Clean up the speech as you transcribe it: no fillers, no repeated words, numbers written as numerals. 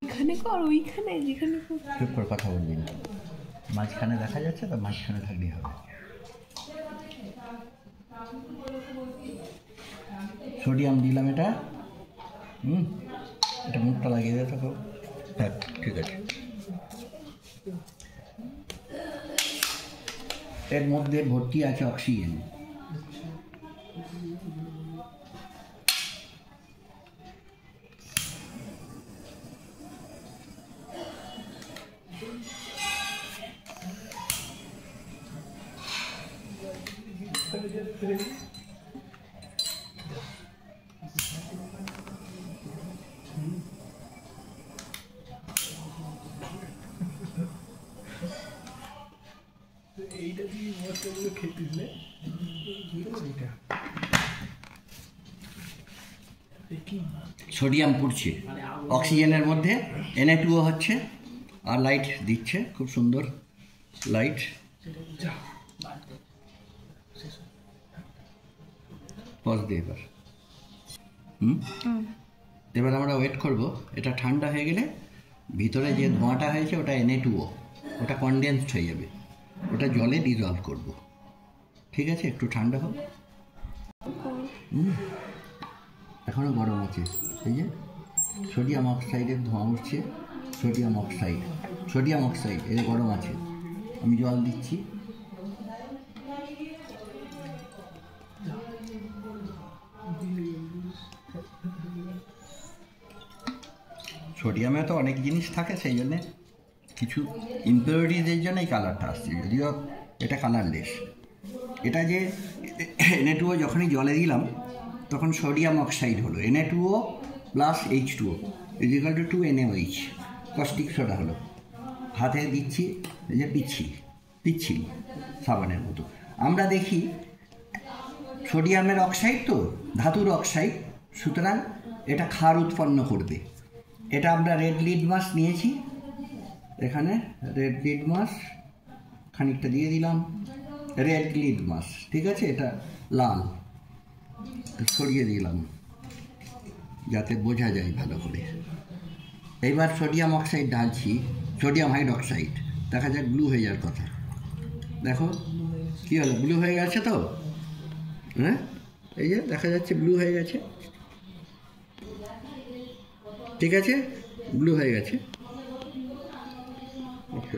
এখানে কর, ওইখানে যেখানে চুপ করে কথা বলবি না, মাঝখানে দেখা যাচ্ছে তো, মাঝখানে থাকলেই হবে। সোডিয়াম দিলাম এটা, এটা মুখটা লাগিয়ে দেয় থাকো। হ্যাঁ ঠিক আছে। এর মধ্যে ভর্তি আছে অক্সিজেন। এইটা দিয়ে মশলাগুলো খেতে দিলে সোডিয়াম পুড়ছে, অক্সিজেনের মধ্যে Na2O হচ্ছে, আর লাইট দিচ্ছে, খুব সুন্দর লাইট। পজ দিয়ে এবার এবার আমরা ওয়েট করব, এটা ঠান্ডা হয়ে গেলে ভিতরে যে ধোঁয়াটা হয়েছে ওটা Na2O, ওটা কনডেন্সড হয়ে যাবে, ওটা জলে ডিজলভ করব। ঠিক আছে, একটু ঠান্ডা হোক। এখনও গরম আছে। এই যে সোডিয়াম অক্সাইডের ধোঁয়া উঠছে, সোডিয়াম অক্সাইড এর গরম আছে। আমি জল দিচ্ছি। সোডিয়ামে তো অনেক জিনিস থাকে, সেই জন্যে কিছু ইম্পিউরিটিজের জন্য এই কালারটা আসছে, যদিও এটা কালারলেস। এটা যে Na2O যখনই জলে দিলাম তখন সোডিয়াম অক্সাইড হলো, Na2O plus H2O is equal to 2NaOH, caustic soda হলো। হাতে দিচ্ছি, এই যে পিচ্ছিল সাবানের মতো। আমরা দেখি সোডিয়ামের অক্সাইড তো ধাতুর অক্সাইড, সুতরাং এটা ক্ষার উৎপন্ন করবে। এটা আমরা রেড লিটমাস নিয়েছি, এখানে রেড লিটমাস খানিকটা দিয়ে দিলাম, রেড লিটমাস, ঠিক আছে, এটা লাল, ছড়িয়ে দিলাম যাতে বোঝা যায় ভালো করে। এইবার সোডিয়াম অক্সাইড ঢালছি, সোডিয়াম হাইড্রক্সাইড, দেখা যাক ব্লু হয়ে যাওয়ার কথা। দেখো কী হলো, ব্লু হয়ে গেছে তো, হ্যাঁ এই যে দেখা যাচ্ছে ব্লু হয়ে গেছে। ঠিক আছে, ব্লু হয়ে গেছে। ওকে।